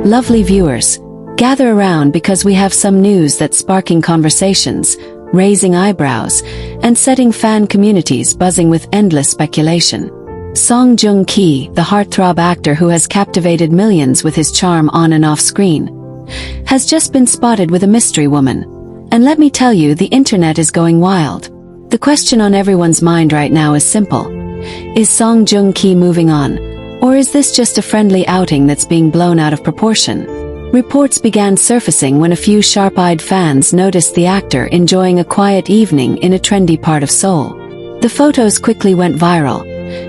Lovely viewers, gather around because we have some news that's sparking conversations, raising eyebrows, and setting fan communities buzzing with endless speculation. Song Joong-ki, the heartthrob actor who has captivated millions with his charm on and off screen, has just been spotted with a mystery woman. And let me tell you, the internet is going wild. The question on everyone's mind right now is simple. Is Song Joong-ki moving on? Or is this just a friendly outing that's being blown out of proportion? Reports began surfacing when a few sharp-eyed fans noticed the actor enjoying a quiet evening in a trendy part of Seoul. The photos quickly went viral,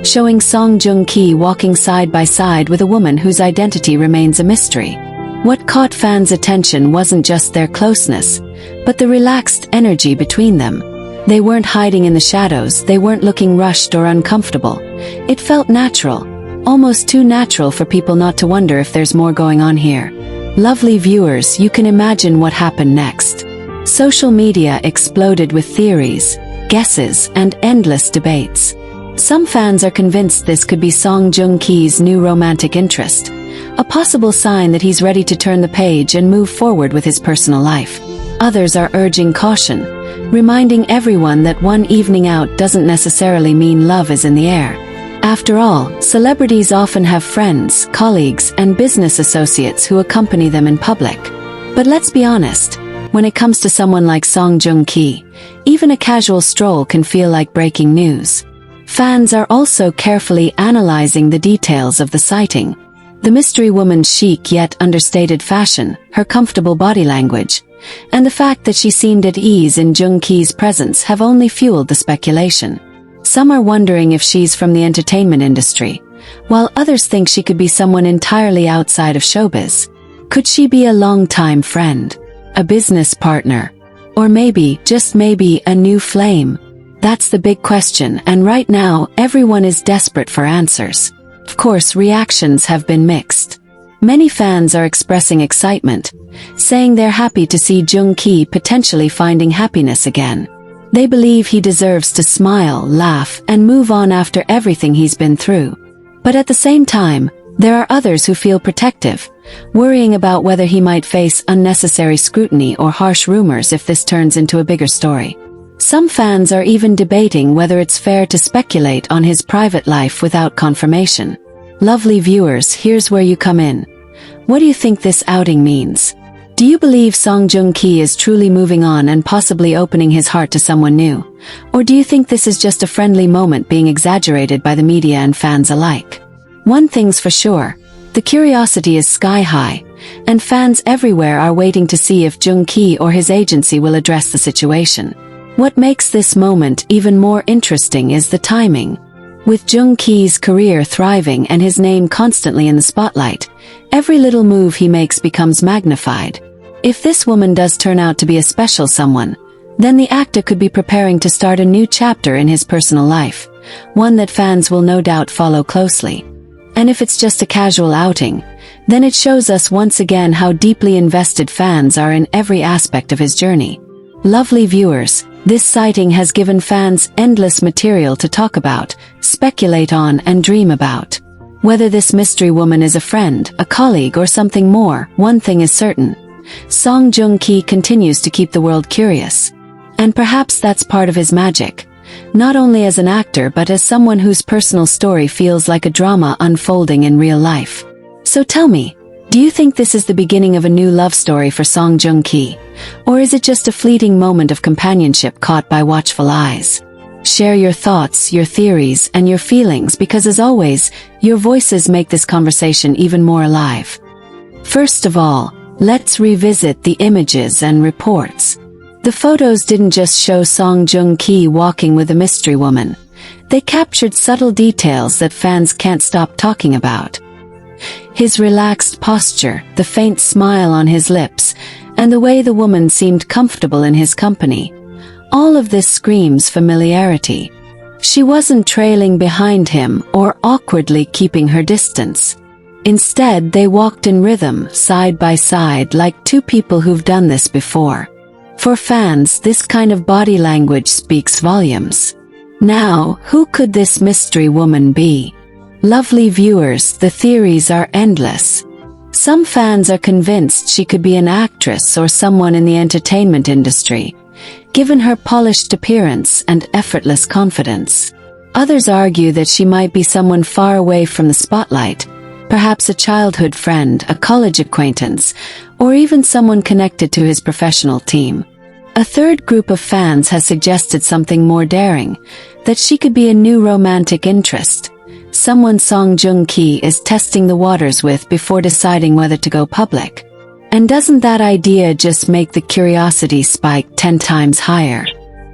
showing Song Joong-ki walking side by side with a woman whose identity remains a mystery. What caught fans' attention wasn't just their closeness, but the relaxed energy between them. They weren't hiding in the shadows, they weren't looking rushed or uncomfortable. It felt natural. Almost too natural for people not to wonder if there's more going on here. Lovely viewers, you can imagine what happened next. Social media exploded with theories, guesses, and endless debates. Some fans are convinced this could be Song Joong-ki's new romantic interest, a possible sign that he's ready to turn the page and move forward with his personal life. Others are urging caution, reminding everyone that one evening out doesn't necessarily mean love is in the air. After all, celebrities often have friends, colleagues, and business associates who accompany them in public. But let's be honest, when it comes to someone like Song Joong-ki, even a casual stroll can feel like breaking news. Fans are also carefully analyzing the details of the sighting. The mystery woman's chic yet understated fashion, her comfortable body language, and the fact that she seemed at ease in Joong-ki's presence have only fueled the speculation. Some are wondering if she's from the entertainment industry, while others think she could be someone entirely outside of showbiz. Could she be a longtime friend, a business partner, or maybe, just maybe, a new flame? That's the big question, and right now, everyone is desperate for answers. Of course, reactions have been mixed. Many fans are expressing excitement, saying they're happy to see Joong-ki potentially finding happiness again. They believe he deserves to smile, laugh, and move on after everything he's been through. But at the same time, there are others who feel protective, worrying about whether he might face unnecessary scrutiny or harsh rumors if this turns into a bigger story. Some fans are even debating whether it's fair to speculate on his private life without confirmation. Lovely viewers, here's where you come in. What do you think this outing means? Do you believe Song Joong-ki is truly moving on and possibly opening his heart to someone new? Or do you think this is just a friendly moment being exaggerated by the media and fans alike? One thing's for sure, the curiosity is sky high, and fans everywhere are waiting to see if Joong-ki or his agency will address the situation. What makes this moment even more interesting is the timing. With Joong-ki's career thriving and his name constantly in the spotlight, every little move he makes becomes magnified. If this woman does turn out to be a special someone, then the actor could be preparing to start a new chapter in his personal life, one that fans will no doubt follow closely. And if it's just a casual outing, then it shows us once again how deeply invested fans are in every aspect of his journey. Lovely viewers, this sighting has given fans endless material to talk about, speculate on, and dream about. Whether this mystery woman is a friend, a colleague, or something more, one thing is certain. Song Joong-ki continues to keep the world curious. And perhaps that's part of his magic. Not only as an actor but as someone whose personal story feels like a drama unfolding in real life. So tell me, do you think this is the beginning of a new love story for Song Joong-ki? Or is it just a fleeting moment of companionship caught by watchful eyes? Share your thoughts, your theories, and your feelings because, as always, your voices make this conversation even more alive. First of all, let's revisit the images and reports. The photos didn't just show Song Joong-ki walking with a mystery woman. They captured subtle details that fans can't stop talking about. His relaxed posture, the faint smile on his lips, and the way the woman seemed comfortable in his company. All of this screams familiarity. She wasn't trailing behind him or awkwardly keeping her distance. Instead, they walked in rhythm, side by side, like two people who've done this before. For fans, this kind of body language speaks volumes. Now, who could this mystery woman be? Lovely viewers, the theories are endless. Some fans are convinced she could be an actress or someone in the entertainment industry, given her polished appearance and effortless confidence. Others argue that she might be someone far away from the spotlight, perhaps a childhood friend, a college acquaintance, or even someone connected to his professional team. A third group of fans has suggested something more daring, that she could be a new romantic interest, someone Joong is testing the waters with before deciding whether to go public. And doesn't that idea just make the curiosity spike 10 times higher?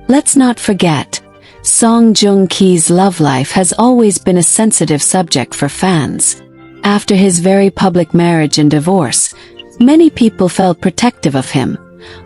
Let's not forget, Joong's love life has always been a sensitive subject for fans. After his very public marriage and divorce, many people felt protective of him,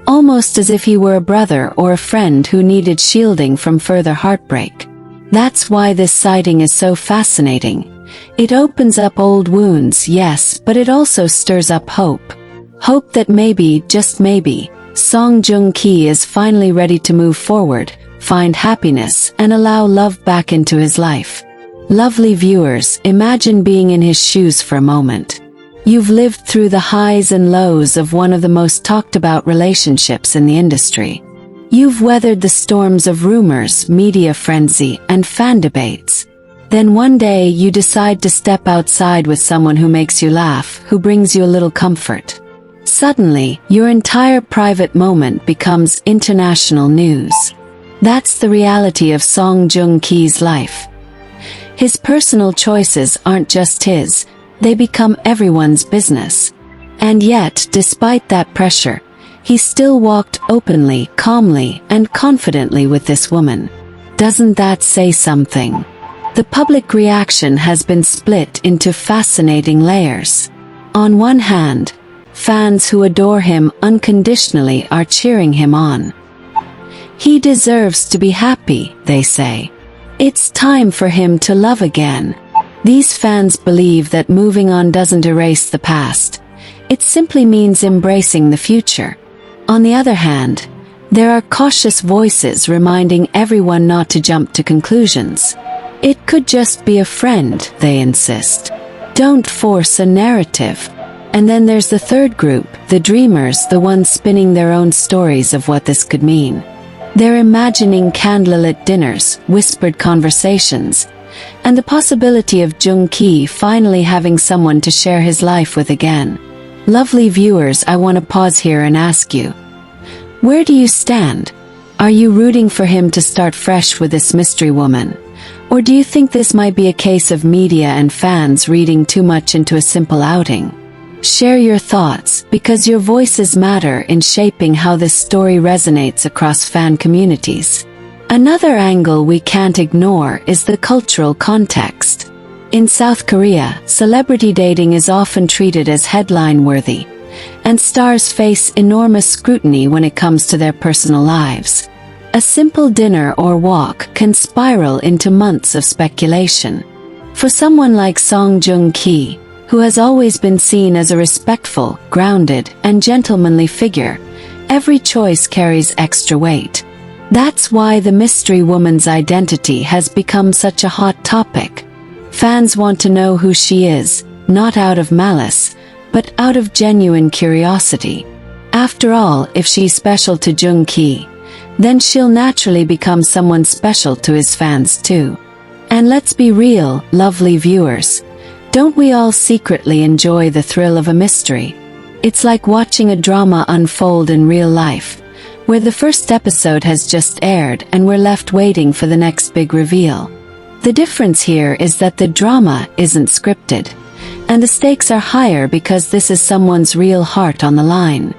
almost as if he were a brother or a friend who needed shielding from further heartbreak. That's why this sighting is so fascinating. It opens up old wounds, yes, but it also stirs up hope. Hope that maybe, just maybe, Joong is finally ready to move forward, find happiness, and allow love back into his life. Lovely viewers, imagine being in his shoes for a moment. You've lived through the highs and lows of one of the most talked about relationships in the industry. You've weathered the storms of rumors, media frenzy, and fan debates. Then one day you decide to step outside with someone who makes you laugh, who brings you a little comfort. Suddenly, your entire private moment becomes international news. That's the reality of Joong's life. His personal choices aren't just his, they become everyone's business. And yet, despite that pressure, he still walked openly, calmly, and confidently with this woman. Doesn't that say something? The public reaction has been split into fascinating layers. On one hand, fans who adore him unconditionally are cheering him on. He deserves to be happy, they say. It's time for him to love again. These fans believe that moving on doesn't erase the past. It simply means embracing the future. On the other hand, there are cautious voices reminding everyone not to jump to conclusions. It could just be a friend, they insist. Don't force a narrative. And then there's the third group, the dreamers, the ones spinning their own stories of what this could mean. They're imagining candlelit dinners, whispered conversations, and the possibility of Joong finally having someone to share his life with again. Lovely viewers, I want to pause here and ask you, where do you stand? Are you rooting for him to start fresh with this mystery woman? Or do you think this might be a case of media and fans reading too much into a simple outing? Share your thoughts, because your voices matter in shaping how this story resonates across fan communities. Another angle we can't ignore is the cultural context. In South Korea, celebrity dating is often treated as headline-worthy, and stars face enormous scrutiny when it comes to their personal lives. A simple dinner or walk can spiral into months of speculation. For someone like Joong, who has always been seen as a respectful, grounded, and gentlemanly figure, every choice carries extra weight. That's why the mystery woman's identity has become such a hot topic. Fans want to know who she is, not out of malice, but out of genuine curiosity. After all, if she's special to Joong, then she'll naturally become someone special to his fans too. And let's be real, lovely viewers, don't we all secretly enjoy the thrill of a mystery? It's like watching a drama unfold in real life, where the first episode has just aired and we're left waiting for the next big reveal. The difference here is that the drama isn't scripted, and the stakes are higher because this is someone's real heart on the line.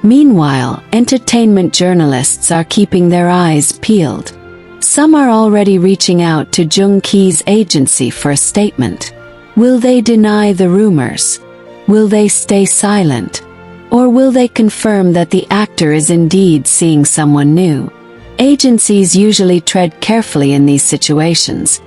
Meanwhile, entertainment journalists are keeping their eyes peeled. Some are already reaching out to Joong's agency for a statement. Will they deny the rumors? Will they stay silent? Or will they confirm that the actor is indeed seeing someone new? Agencies usually tread carefully in these situations,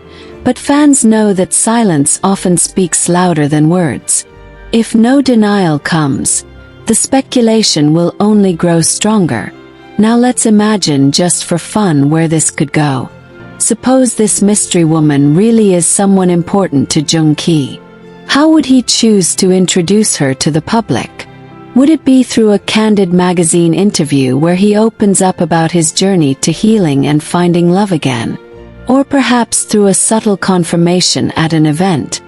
but fans know that silence often speaks louder than words. If no denial comes, the speculation will only grow stronger. Now let's imagine, just for fun, where this could go. Suppose this mystery woman really is someone important to Joong. How would he choose to introduce her to the public? Would it be through a candid magazine interview where he opens up about his journey to healing and finding love again? Or perhaps through a subtle confirmation at an event,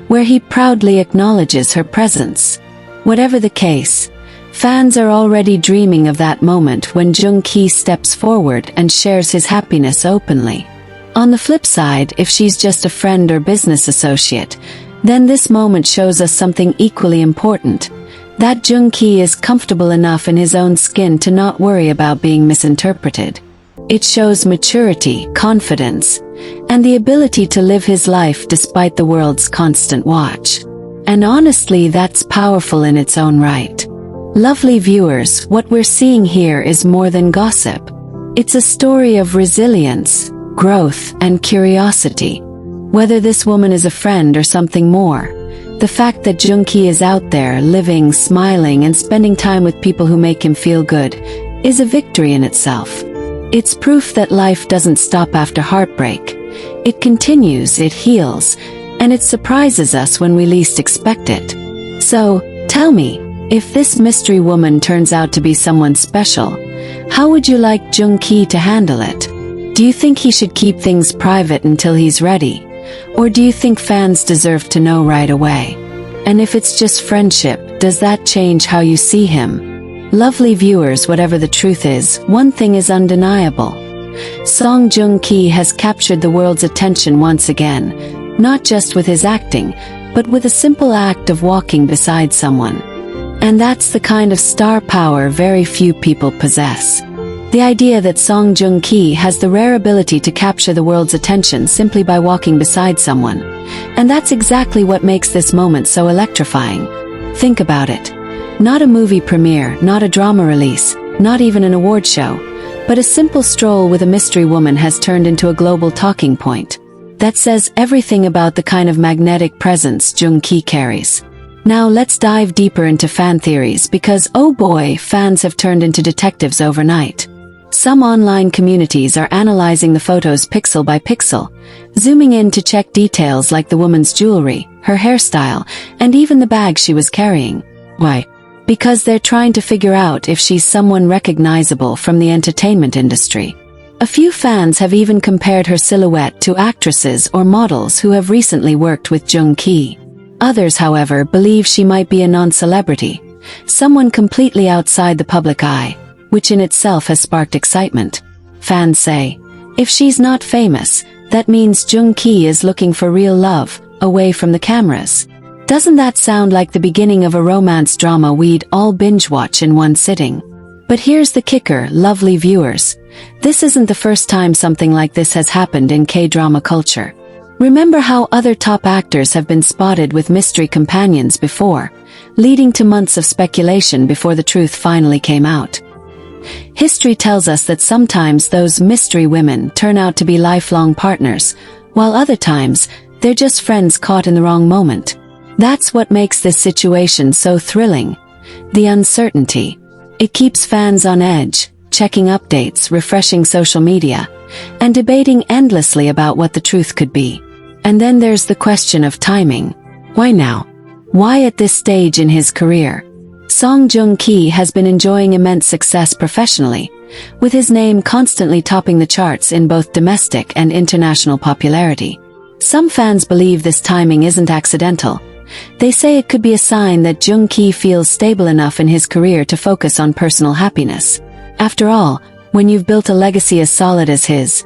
where he proudly acknowledges her presence? Whatever the case, fans are already dreaming of that moment when Joong steps forward and shares his happiness openly. On the flip side, if she's just a friend or business associate, then this moment shows us something equally important, that Joong is comfortable enough in his own skin to not worry about being misinterpreted. It shows maturity, confidence, and the ability to live his life despite the world's constant watch. And honestly, that's powerful in its own right. Lovely viewers, what we're seeing here is more than gossip. It's a story of resilience, growth, and curiosity. Whether this woman is a friend or something more, the fact that Joong is out there living, smiling, and spending time with people who make him feel good is a victory in itself. It's proof that life doesn't stop after heartbreak. It continues, it heals, and it surprises us when we least expect it. So, tell me, if this mystery woman turns out to be someone special, how would you like Joong to handle it? Do you think he should keep things private until he's ready? Or do you think fans deserve to know right away? And if it's just friendship, does that change how you see him? Lovely viewers, whatever the truth is, one thing is undeniable. Song Joong has captured the world's attention once again, not just with his acting, but with a simple act of walking beside someone. And that's the kind of star power very few people possess. The idea that Song Joong has the rare ability to capture the world's attention simply by walking beside someone. And that's exactly what makes this moment so electrifying. Think about it. Not a movie premiere, not a drama release, not even an award show, but a simple stroll with a mystery woman has turned into a global talking point. That says everything about the kind of magnetic presence Joong carries. Now let's dive deeper into fan theories because, oh boy, fans have turned into detectives overnight. Some online communities are analyzing the photos pixel by pixel, zooming in to check details like the woman's jewelry, her hairstyle, and even the bag she was carrying. Why? Because they're trying to figure out if she's someone recognizable from the entertainment industry. A few fans have even compared her silhouette to actresses or models who have recently worked with Joong. Others, however, believe she might be a non-celebrity, someone completely outside the public eye, which in itself has sparked excitement. Fans say, if she's not famous, that means Joong is looking for real love, away from the cameras. Doesn't that sound like the beginning of a romance drama we'd all binge-watch in one sitting? But here's the kicker, lovely viewers. This isn't the first time something like this has happened in K-drama culture. Remember how other top actors have been spotted with mystery companions before, leading to months of speculation before the truth finally came out. History tells us that sometimes those mystery women turn out to be lifelong partners, while other times, they're just friends caught in the wrong moment. That's what makes this situation so thrilling. The uncertainty. It keeps fans on edge, checking updates, refreshing social media, and debating endlessly about what the truth could be. And then there's the question of timing. Why now? Why at this stage in his career? Song Joong has been enjoying immense success professionally, with his name constantly topping the charts in both domestic and international popularity. Some fans believe this timing isn't accidental. They say it could be a sign that Joong feels stable enough in his career to focus on personal happiness. After all, when you've built a legacy as solid as his,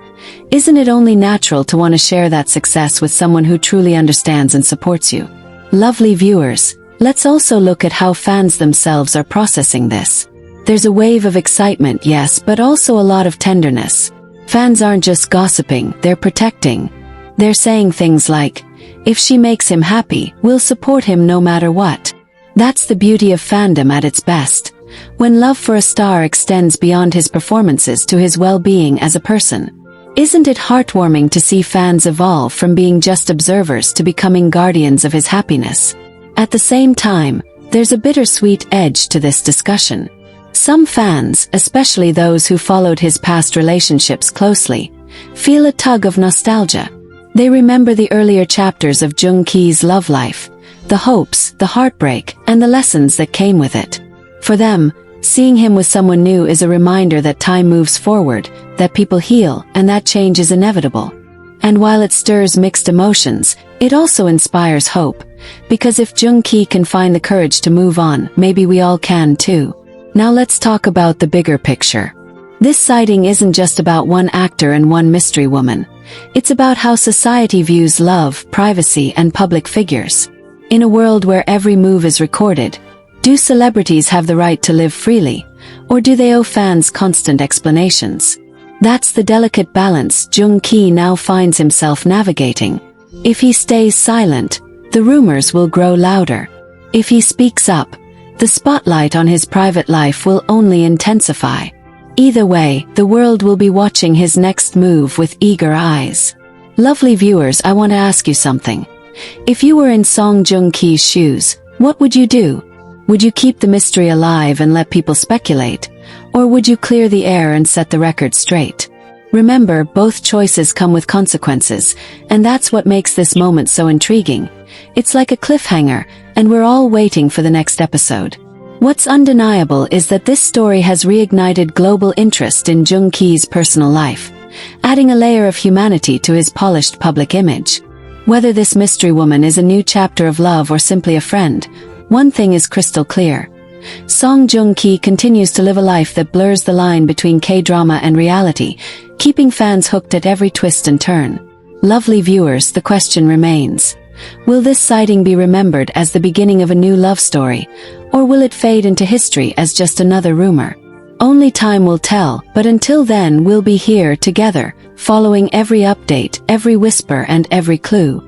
isn't it only natural to want to share that success with someone who truly understands and supports you? Lovely viewers, let's also look at how fans themselves are processing this. There's a wave of excitement, yes, but also a lot of tenderness. Fans aren't just gossiping, they're protecting. They're saying things like, if she makes him happy, we'll support him no matter what. That's the beauty of fandom at its best, when love for a star extends beyond his performances to his well-being as a person. Isn't it heartwarming to see fans evolve from being just observers to becoming guardians of his happiness? At the same time, there's a bittersweet edge to this discussion. Some fans, especially those who followed his past relationships closely, feel a tug of nostalgia. They remember the earlier chapters of Joong love life, the hopes, the heartbreak, and the lessons that came with it. For them, seeing him with someone new is a reminder that time moves forward, that people heal, and that change is inevitable. And while it stirs mixed emotions, it also inspires hope. Because if Joong can find the courage to move on, maybe we all can too. Now let's talk about the bigger picture. This sighting isn't just about one actor and one mystery woman. It's about how society views love, privacy, and public figures. In a world where every move is recorded, do celebrities have the right to live freely, or do they owe fans constant explanations? That's the delicate balance Joong now finds himself navigating. If he stays silent, the rumors will grow louder. If he speaks up, the spotlight on his private life will only intensify. Either way, the world will be watching his next move with eager eyes. Lovely viewers, I want to ask you something. If you were in Song Joong Ki's shoes, what would you do? Would you keep the mystery alive and let people speculate? Or would you clear the air and set the record straight? Remember, both choices come with consequences, and that's what makes this moment so intriguing. It's like a cliffhanger, and we're all waiting for the next episode. What's undeniable is that this story has reignited global interest in Joong Ki's personal life, adding a layer of humanity to his polished public image. Whether this mystery woman is a new chapter of love or simply a friend, one thing is crystal clear. Song Joong Ki continues to live a life that blurs the line between K-drama and reality, keeping fans hooked at every twist and turn. Lovely viewers, the question remains. Will this sighting be remembered as the beginning of a new love story, or will it fade into history as just another rumor? Only time will tell, but until then we'll be here together, following every update, every whisper, and every clue.